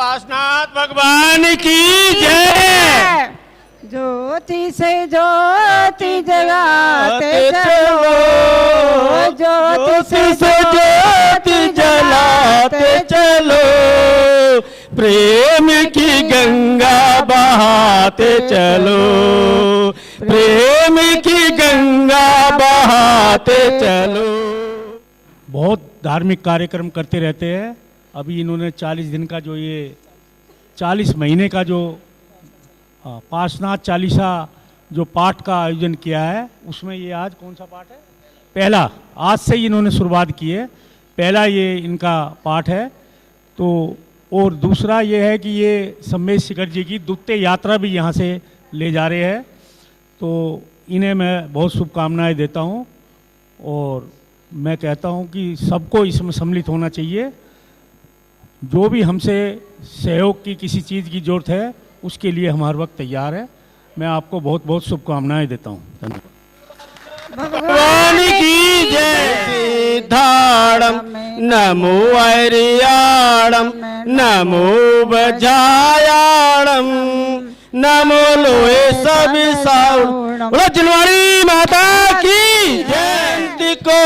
पार्श्वनाथ भगवान की जय। ज्योति से ज्योति जगाते चलो, ज्योति से ज्योति जलाते चलो, प्रेम की गंगा बहाते चलो, प्रेम की गंगा बहाते चलो। बहुत धार्मिक कार्यक्रम करते रहते हैं। अभी इन्होंने 40 दिन का जो ये 40 महीने का जो पार्श्वनाथ चालीसा जो पाठ का आयोजन किया है, उसमें ये आज कौन सा पाठ है? पहला, आज से ही इन्होंने शुरुआत की है, पहला ये इनका पाठ है। तो और दूसरा ये है कि ये सम्मेश शिखर जी की द्वितीय यात्रा भी यहाँ से ले जा रहे हैं। तो इन्हें मैं बहुत शुभकामनाएं देता हूँ और मैं कहता हूँ कि सबको इसमें सम्मिलित होना चाहिए। जो भी हमसे सहयोग की किसी चीज़ की जरूरत है उसके लिए हम हर वक्त तैयार है। मैं आपको बहुत बहुत शुभकामनाएं देता हूँ। धन्यवाद। भगवान की जय। धाड़म नमो ऐरियाड़म नमो बजायाड़म नमो लोहे सभी साउड़। जिलवाड़ी माता की जयंती को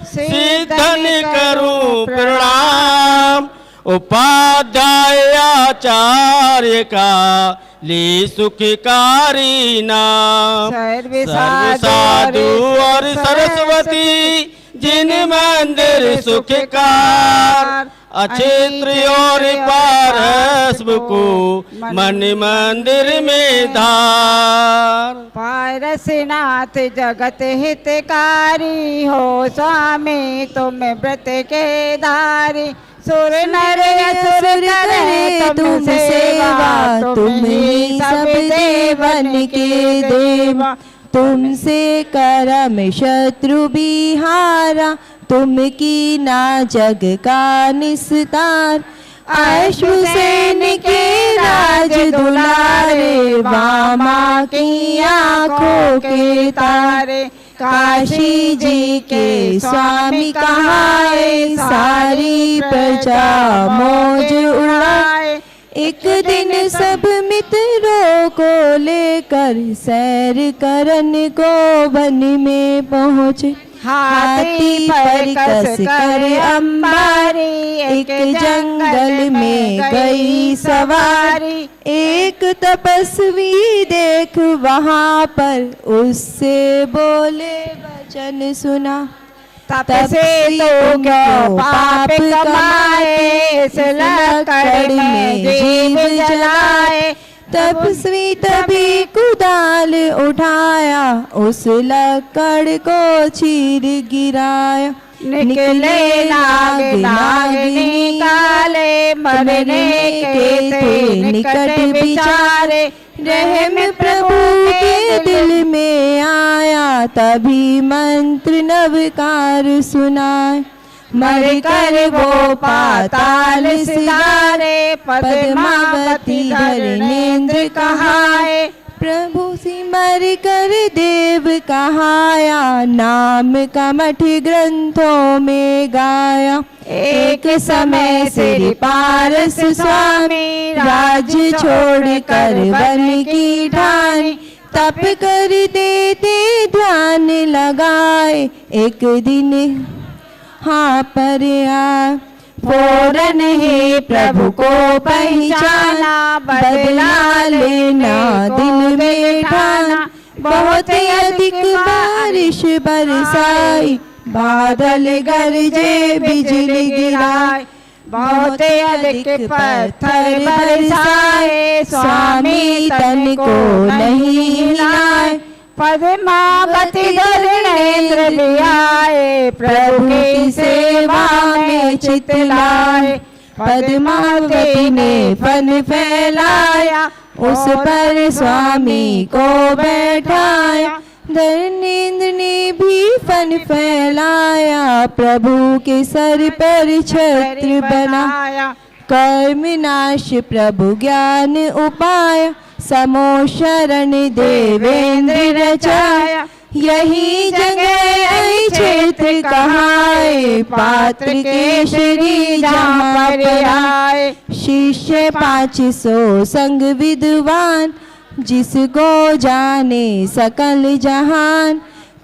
सिद्धन करूं प्रणाम। उपाध्याय आचार्य का ली सुखकारी नाम। सर्व साधु और सरस्वती जिन मंदिर सुखकार। अक्षेत्र और पारस को मन मंदिर में धार। पारसनाथ जगत हितकारी हो स्वामी तुम व्रत के धारी। सुर नर असुर करे तुम सेवा, तुम ही सब देवन के देवा। तुमसे करम शत्रु बिहारा, तुम की ना जग का निस्तार। अश्वसेन के राज दुलारे, वामा की आँखों के तारे। काशी जी के स्वामी कहाए, सारी प्रजा मौज उड़ाए। एक दिन सब मित्रों को लेकर सैर करन को वन में पहुँचे। हाथी पर कस कर अंबारी, एक जंगल में गई सवारी। एक तपस्वी देख वहाँ पर, उससे बोले वचन सुना। तप से तो क्यों पाप कमाए, इस लकड़ में जीव जलाए। तपस्वी तभी कुदाल उठाया, उस लकड़ को चीर गिराया। निकले नाग नागिनी काले, मरने के थे निकट विचारे। रहम प्रभु के दिल में आया, तभी मंत्र नवकार सुनाए। मर कर वो पाताल सिधारे, पद्मावती धर्मेंद्र कहाए। प्रभु सिमर कर देव कहाया, नाम कमठ ग्रंथों में गाया। एक समय श्री पारस स्वामी, राज्य छोड़ कर वन की ठानी। तप कर देते ध्यान लगाए, एक दिन हाँ पर आए। फौरन ही प्रभु को पहचाना, बदला लेना दिल में ठाना। बहुत अधिक बारिश बरसाई, बादल गरजे बिजली गिराए। बहुत अधिक पत्थर बरसाए, स्वामी तन को नहीं हिलाए। पद्मावती धर्मेंद्र भी आए, प्रभु की सेवा में चित लाए। पद्मावती ने फन फैलाया, उस पर स्वामी को बैठाया। धर्मेंद्र ने भी फन फैलाया, प्रभु के सर पर छत्र बनाया। कर्म नाश प्रभु ज्ञान उपाय, समो शरण देवेंद्र रचाया। यही जगह क्षेत्र कहाए, पात्र केशरी जहाँ पर आए। शिष्य 500 संग विद्वान, जिसको जाने सकल जहान।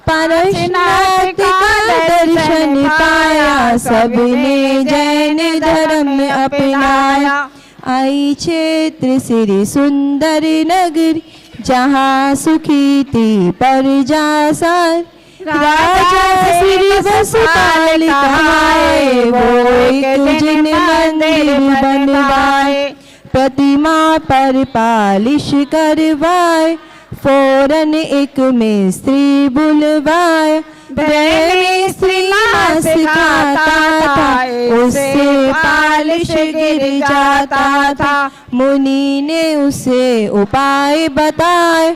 पारसनाथ का दर्शन पाया, सबने जैन धर्म अपनाया। आई क्षेत्र श्री सुंदर नगरी, जहाँ सुखी थी प्रजा सारी। राजा श्री वसुपाल कहाए, वो एक जिन मंदिर बनवाए। प्रतिमा पर पालिश करवाए, फौरन एक मिस्त्री बुलवाए। मिस्त्री सिखाता था, उससे पालिश गिर जाता था। मुनि ने उसे उपाय बताए,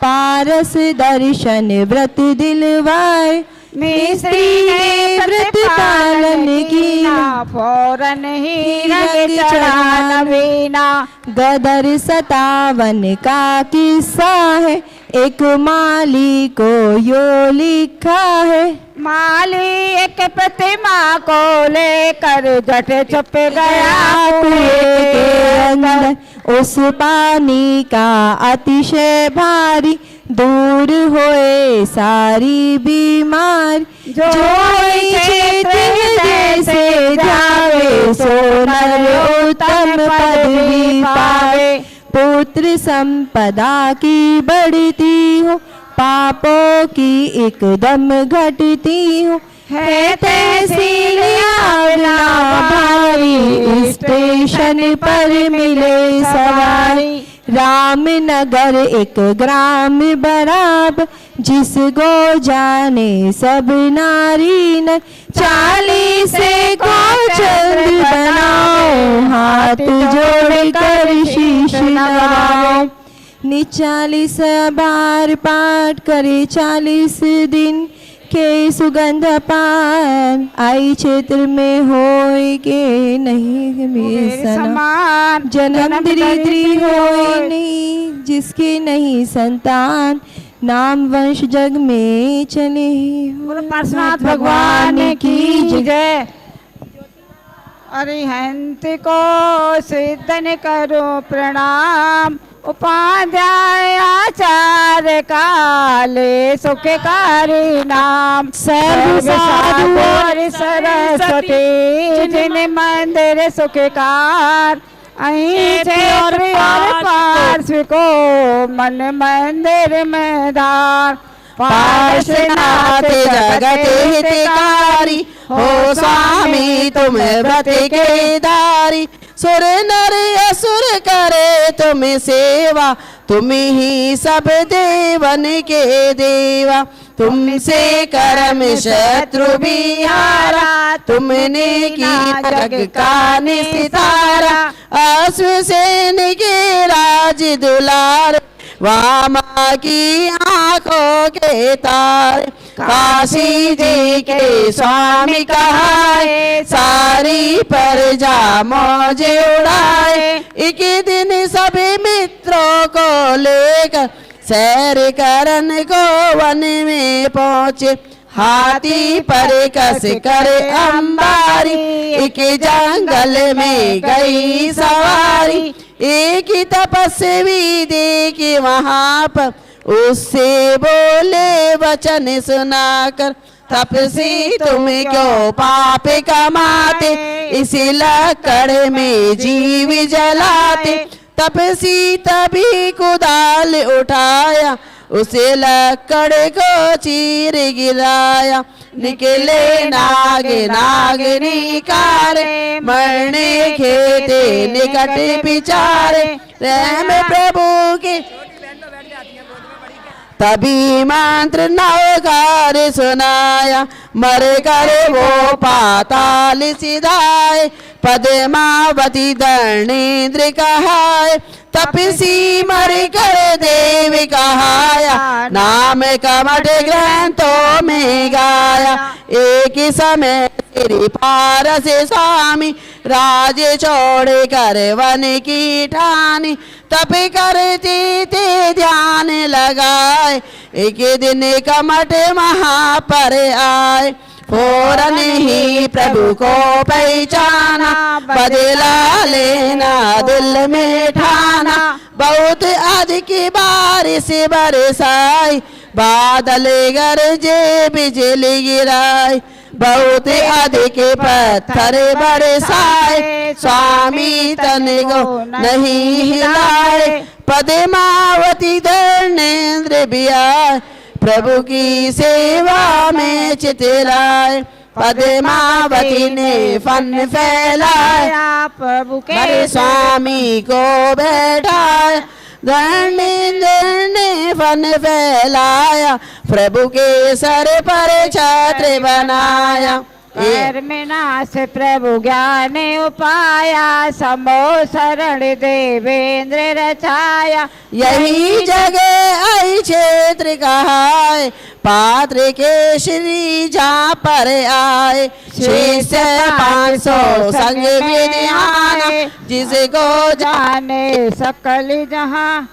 पारस दर्शन व्रत दिलवाए। मिस्त्री ने व्रत पालन किया, फौरन ही रंग चढ़ा नवीना। गदर 57 का किस्सा है, एक माली को यो लिखा है। माली एक प्रतिमा को लेकर जट छुप गया कुएं के अंदर, उस पानी का अतिशय भारी, दूर होए सारी बीमारी। जो क्षेत्र जैसे जावे, सोनर उत्तम पदवी पावे। पुत्र संपदा की बढ़ती हो, पापों की एकदम घटती हो। है तहसील आंवला भारी, स्टेशन पर मिले सवारी। रामनगर एक ग्राम बराबर, जिसको जाने सब नारी न। 40 को चंद बनाओ, हाथ जोड़ कर शीश नवाओ। 40 बार पाठ करे, 40 दिन के सुगंध पान। आई क्षेत्र में होए के नहीं में समान। जन्म दरिद्री होए नहीं, जिसकी नहीं संतान। नाम वंश जग में चले, पार्श्वनाथ भगवान की जय। अरिहंत को सिद्धन करो प्रणाम, उपाध्याय आचार्य काले सुखकारी नाम। सर्व साधु और सरस्वती, जिन मंदिर सुखकार। और पार्श्व को मन मंदिर में धार। पार्श्वनाथ जगत हितकारी, हो स्वामी तुम व्रत के दारी। सुर नर असुर करे तुम सेवा, तुम ही सब देवन के देवा। तुमसे कर्म शत्रु भी हारा, तुमने की जग का निस्तारा। अश्वसेन के राज दुलार, वामा की आंखों के तारे। काशी जी के स्वामी कहाए, सारी प्रजा मौज उड़ाए। एक दिन सभी मित्रों को लेकर, सैर करन को वन में पहुँचे। हाथी पर कस कर अंबारी, एक जंगल में गई सवारी। एक ही तपस्वी देखे वहाँ पर, उससे बोले वचन सुनाकर। तपसी तुम क्यों पाप कमाते, इसी लकड़ में जीव जलाते। तपसी तभी कुदाल उठाया, उसे लकड़ को चीर गिराया। निकले नाग नागिनी कारे, मरने खेते निकट विचारे। राम प्रभु के तभी मंत्र नवकार सुनाया, मर कर वो पाताल सिधाए। पद्मावती दर्णेन्द्र कहाए, तपसी मर कर देव कहाया। नाम कमठ ग्रंथों में गाया, एक समय श्री पारस स्वामी। राज छोड़ कर वन की ठानी, तप करती थी ध्यान लगाए, एक दिन कमट महापर आए। फौरन ही प्रभु को पहचाना, बदला लेना दिल में ठाना। बहुत अधिक बारिश बरसाई, बादल गरजे बिजली गिराई। बहुत अधिक पत्थर बरसाए, स्वामी तन को नहीं हिलाए। पद्मावती धर्मेंद्र भी आए, प्रभु की सेवा में चितलाए। पद्मावती ने फन फैलाया, प्रभु के बड़े स्वामी को बैठाया। धर्मेंद्र ने फन फैलाया, प्रभु के सर पर छत्र बनाया। पैर में नाश प्रभु ज्ञान उपाया, समो शरण देवेंद्र रचाया। यही जगह आई क्षेत्र कहाए, पात्र के श्री जहाँ पर आए। शिष्य 500 संग विद्वान, जिसको जाने सकल जहाँ।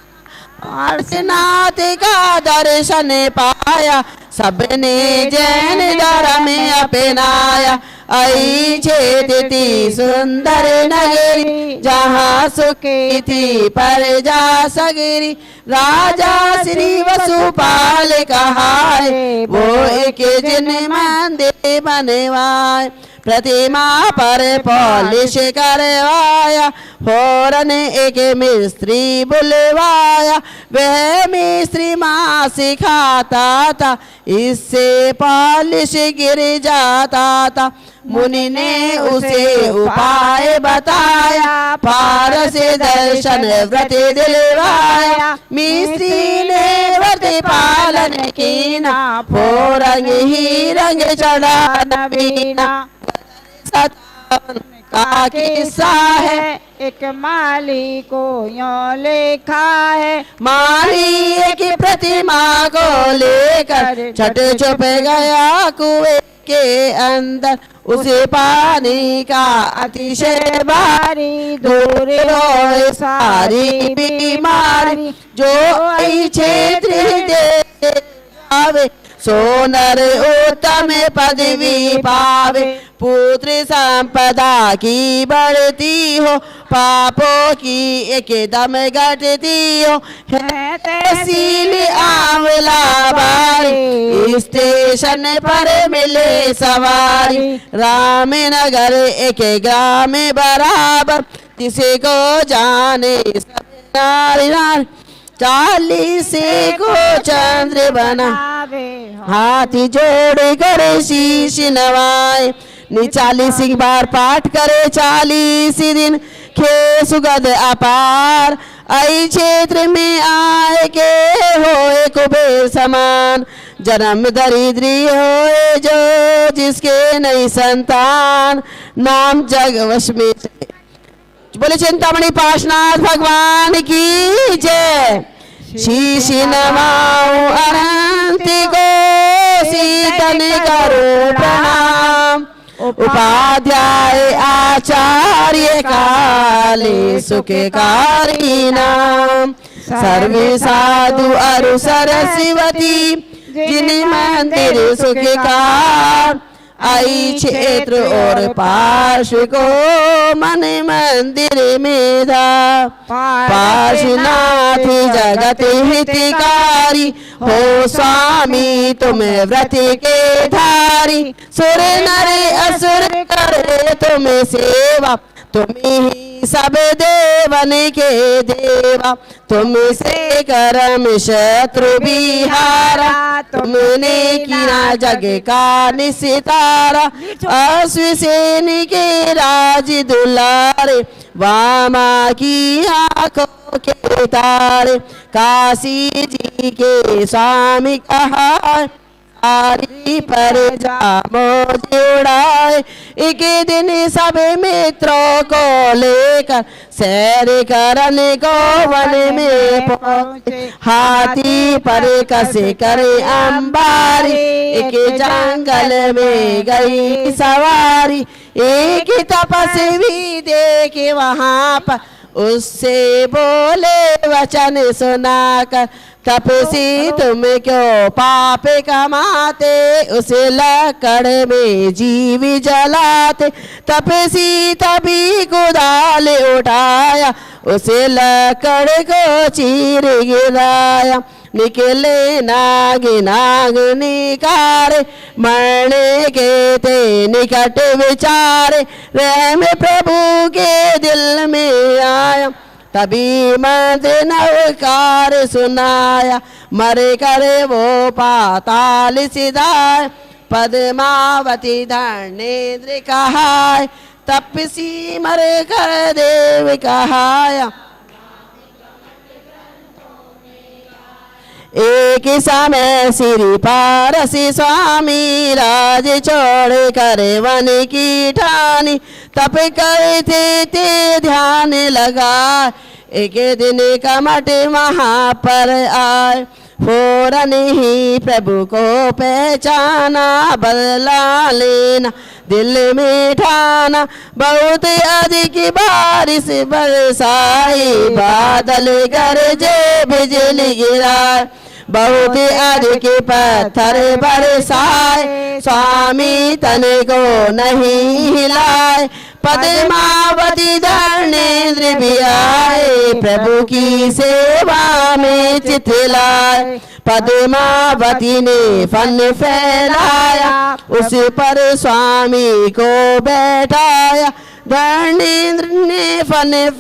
पार्श्वनाथ का दर्शन पाया, सबने जैन धर्म अपनाया। आई छेदती सुंदर नगरी, जहाँ सुखी थी प्रजा सगरी। राजा श्री वसुपाल कहाए, वो एक जिन मंदिर बनवाए। प्रतिमा पर पॉलिश करवाया, फौरन एक मिस्त्री बुलवाया। वह मिस्त्री माँ सिखाता था, इससे पॉलिश गिर जाता था। मुनि ने उसे उपाय बताया, पारस दर्शन व्रत दिलवाया। मिस्त्री ने व्रत पालन कीना, फौरन ही रंग चढ़ा नवीना। का किस्सा है, एक माली को यों लिखा है। माली एक प्रतिमा को लेकर छठ छुप गया कुएं के अंदर। उसे पानी का अतिशय भारी, दूर हो सारी बीमारी। जो आई क्षेत्र दे आवे, सोनर उत्तम पदवी पावे। पुत्र संपदा की बढ़ती हो, पापों की एकदम घटती हो। है तहसील आंवला बारी, स्टेशन पर मिले सवारी। रामनगर एक ग्राम बराबर, किसी को जाने सब नारी नारी। 40 को चंद्र बना, हाथी जोड़ कर शीश नवाए। 40 बार पाठ करे 40 दिन, खे सुगध अपार। आई क्षेत्र में आए के होए कुबेर समान। जन्म दरिद्री होए जो जिसके नहीं संतान, नाम जग वश में। बोले चिंतामणि पार्श्वनाथ भगवान की जय। शीश नवाऊं अनंत को, सीतन करो प्रणाम। उपाध्याय आचार्य काले सुखकारी नाम। सर्वे साधु अरु सरस्वती, जिन मंदिर सुखकार। आई क्षेत्र और पार्श्व को मन मंदिर में था। पार्श्वनाथ जगत हितकारी, हो स्वामी तुम व्रत के धारी। सुर नर असुर करे तुम सेवा, तुम ही सब देवन के देवा। तुमसे करम शत्रु बिहारा, तुमने किया जग का निसितारा। अश्वसेन के राज दुलारे, वामा की आंखों के तारे। काशी जी के स्वामी कहा, आरी पर जामो जुड़ाए। एक दिन सब मित्रों को लेकर सैर करने को वन में पहुंचे। हाथी पर कसे करे अंबारी, एक जंगल में गई सवारी। एक तपस्वी देखे वहां पर उससे बोले वचन सुनाकर, तपसी तुम क्यों पाप कमाते, उसे लकड़ में जीवी जलाते। तपसी तभी कुदाल उठाया, उसे लकड़ को चीर गिराया। निकले नाग निकारे, मरने के थे निकट विचारे। रहम प्रभु के दिल में आया, तभी मंत्र नवकार सुनाया। मरे करे वो पाताल सिधाए, पद्मावती धर्नेन्द्र कहाय। तपसी मर कर देव कहाया। एक समय श्री पारसी स्वामी राज छोड़ कर वन की ठानी। तप करते ते ध्यान लगा, एक दिन कमट वहाँ पर आए। फौरन ही प्रभु को पहचाना, बदला लेना दिल में ठाना। बहुत अधिक बारिश बरसाई, बादल गरजे बिजली गिराए। बहुत अधिक पत्थर बरसाए, स्वामी तन को नहीं हिलाए। पद्मावती धर्नेन्द्र भी आए, प्रभु की सेवा में चित लाए। पद्मावती ने फन फैलाया, उस पर स्वामी को बैठाया। धर्नेन्द्र ने फन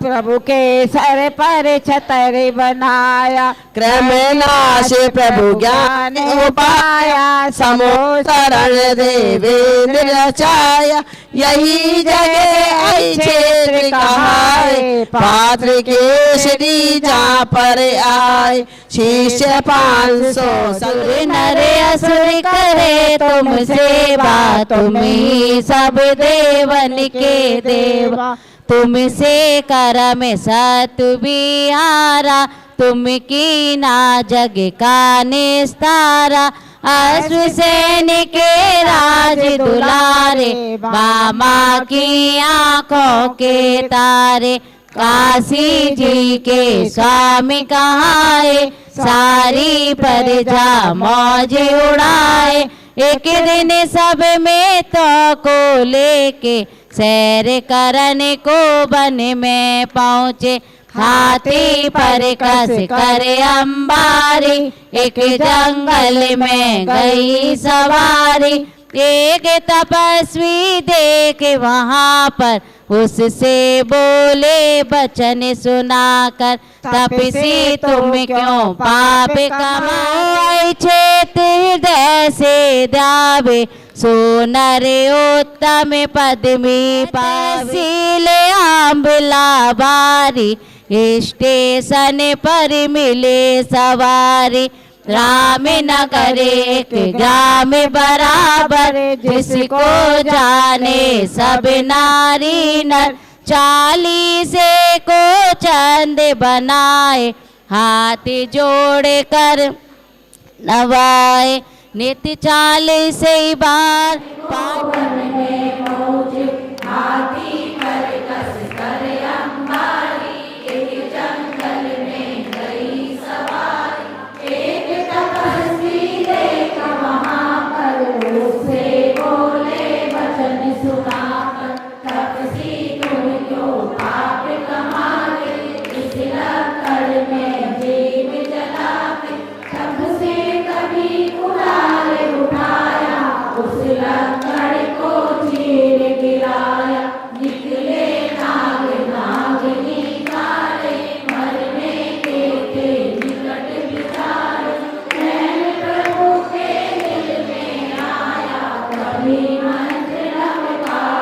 प्रभु के सर पर छतर बनाया। क्रमनाश प्रभु ज्ञान उपाया, समोतरण देवेंद्र रचाया। यही जगह ऐ क्षेत्र कहाए, पात्र के श्री जहाँ पर आए। शिष्य 500 सुर नर असुर करे तुम सेवा, तुम ही सब देवन के देवा। तुमसे करम सतुबिहारा, तुम की ना जग का निस्तारा। अश्व सैन के राज दुलारे, मामा की आंखों के तारे। काशी जी के स्वामी कहाए, सारी प्रजा मौज उड़ाए। एक दिन सब में तो को लेके, सैर करने को वन में पहुँचे। हाथी पर कस कर अंबारी, एक जंगल में गई सवारी। एक तपस्वी देख वहाँ पर, उससे बोले वचन सुनाकर। तपसी तुम क्यों पाप कमाए, क्षेत्र हृदय से दावे। सोनर उत्तम पद्मी पासील आंबला बारी। स्टेशन पर मिले सवारी, राम नगर एक ग्राम बराबर। जिसको जाने सब नारी नर, 40 को चंद बनाए। हाथ जोड़ कर नवाए, नित्य 40 बार पाठ में पहुँचे। हाथी पर कस कर अंबारी, एक जंगल में गई सवारी। एक तपस्वी देखा वहाँ पर, उससे बोले वचन सुनाकर। तपसी तुम क्यों पाप कमाते, इस लकड़ में जीव जलाते। तब से कभी कुदाल उठाया, उस लकड़ को चीर गिराया। निकले नाग निकाले, मरने के थे निकट विचारे। नैन प्रभु के दिल में आया, तभी मंत्र नवकार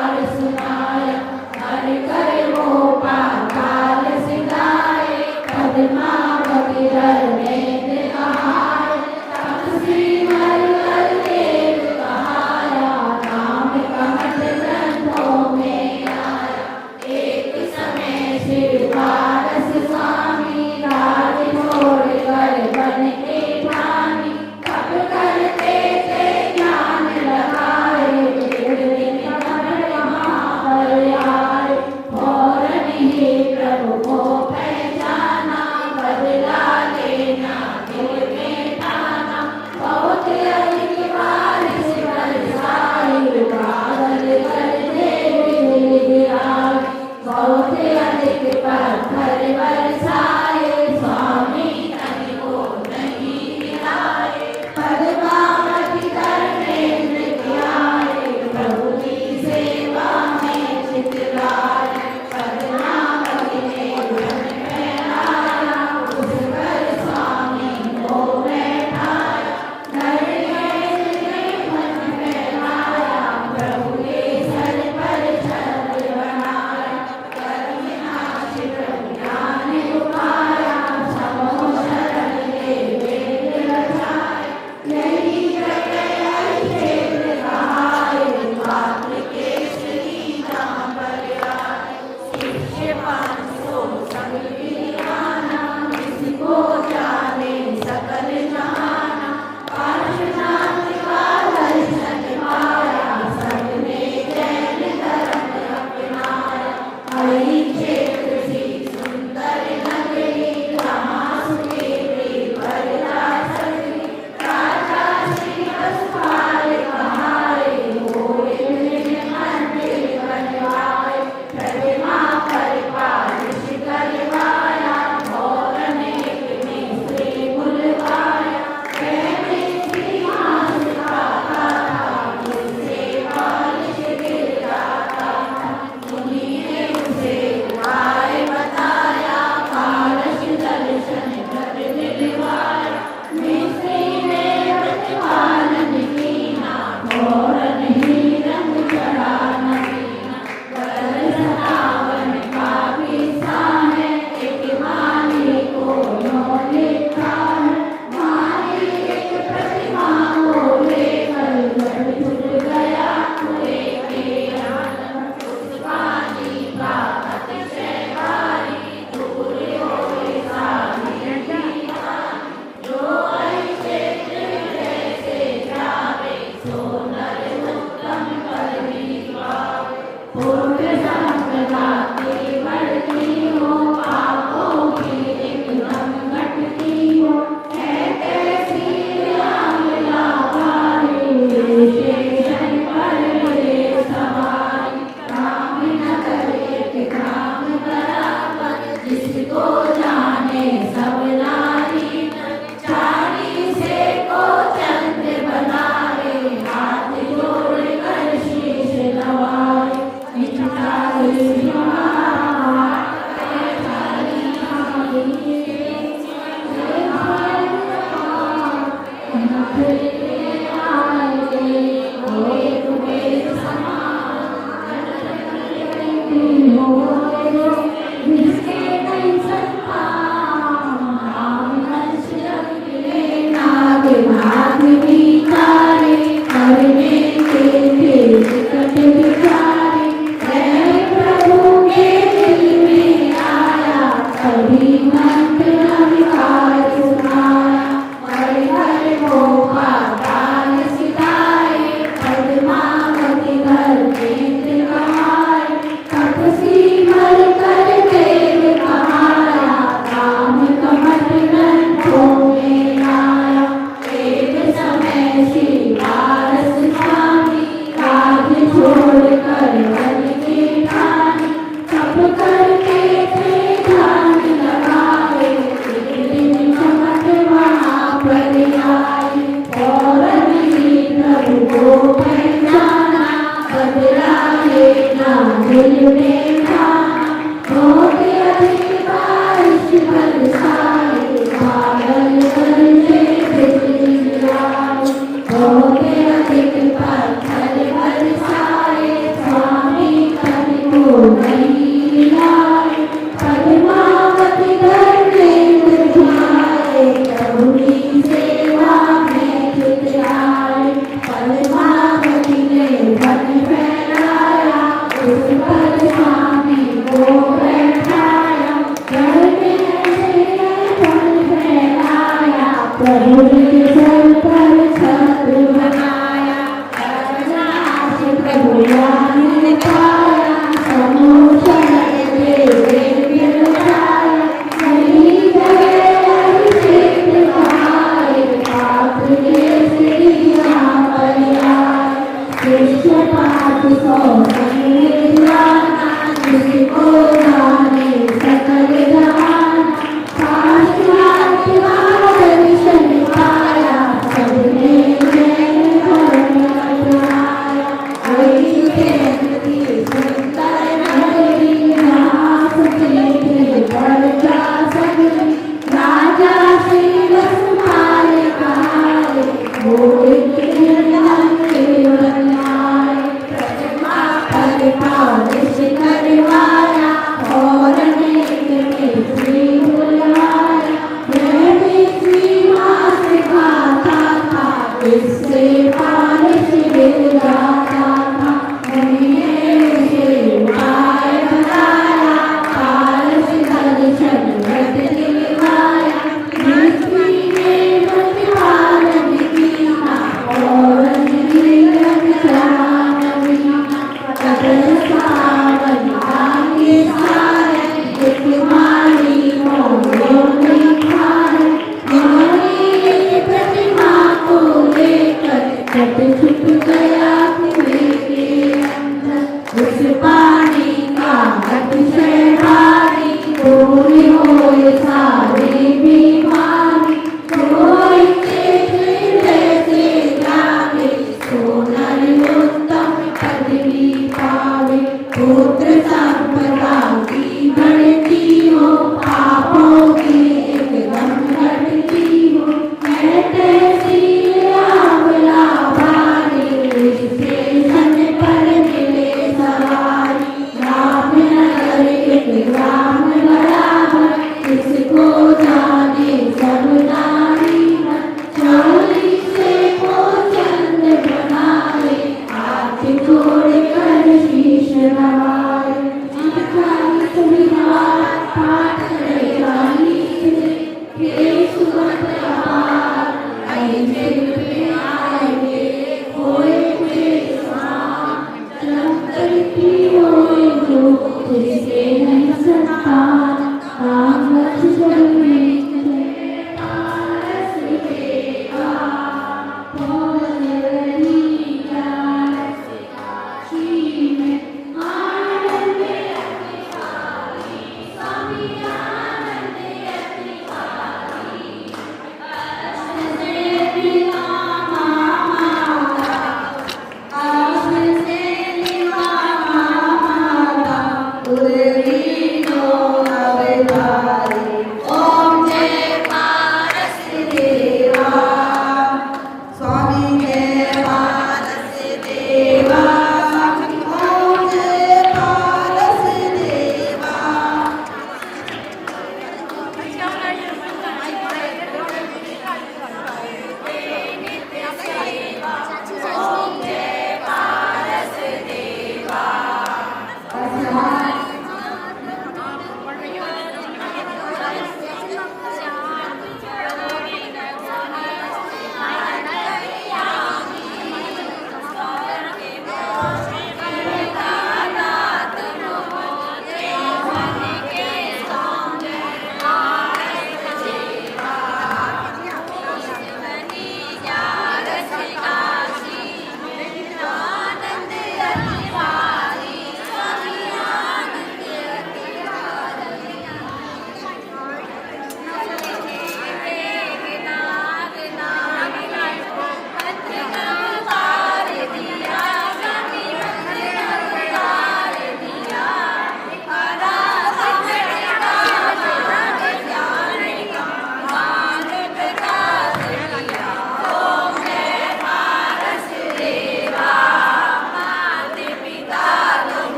सकल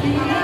बनाया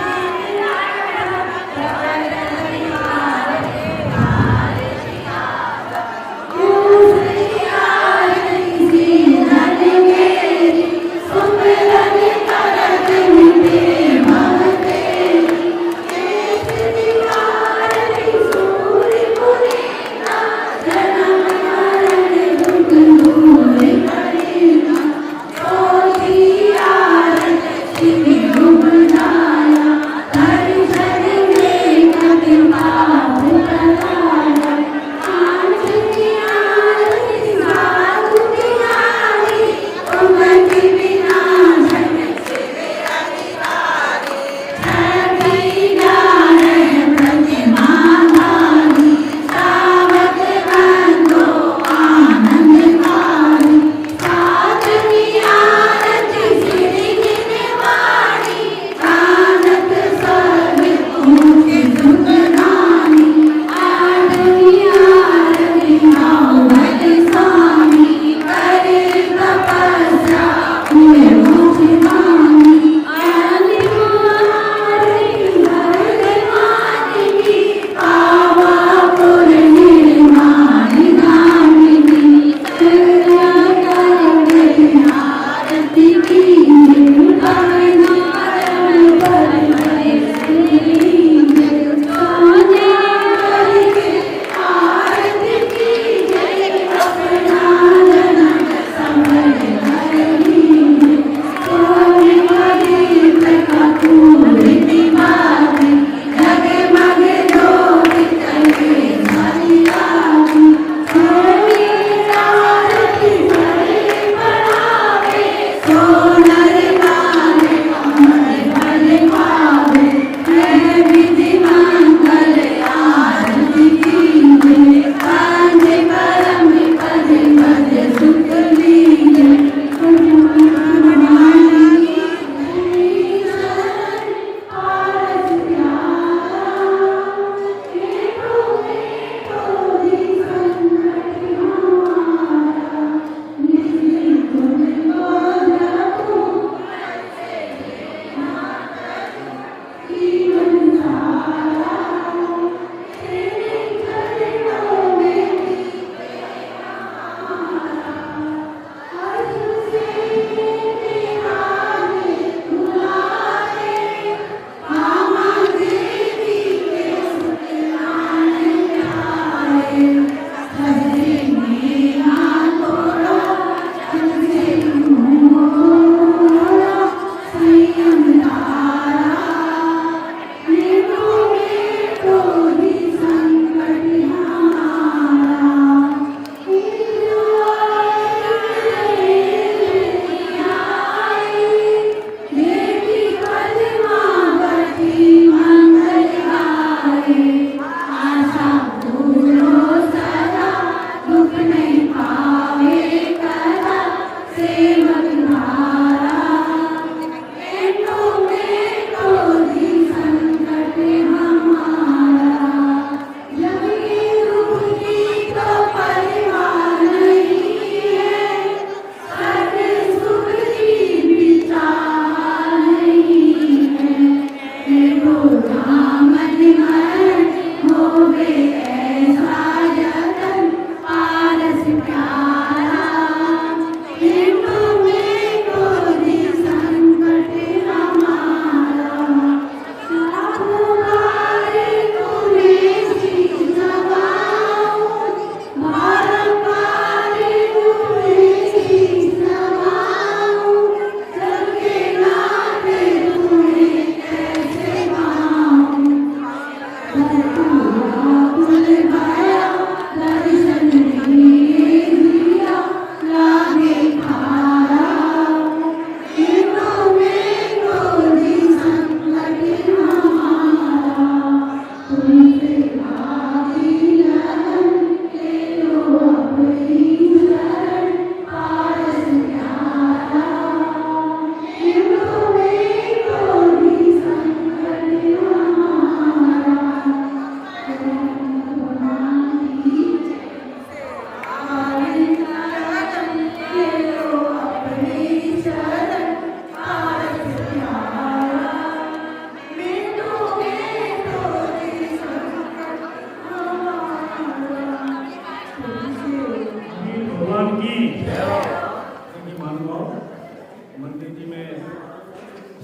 मंदिर जी में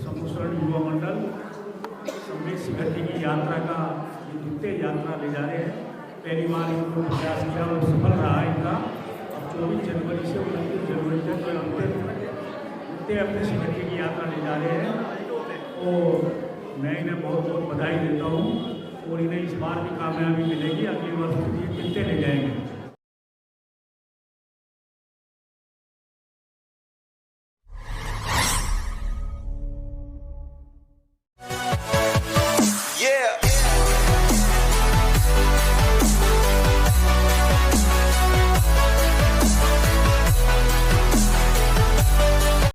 समूह युवा मंडल सम्यक शिखर जी की यात्रा का ये द्वितीय यात्रा ले जा रहे हैं। पहली बार इनको प्रयास किया और सफल रहा इनका। अब 24 जनवरी से 29 जनवरी तक द्वितीय अपने शिखर जी की यात्रा ले जा रहे हैं। और मैं इन्हें बहुत बहुत बधाई देता हूँ और इन्हें इस बार भी कामयाबी मिलेगी। अगले वर्ष ये कितने ले जाएंगे।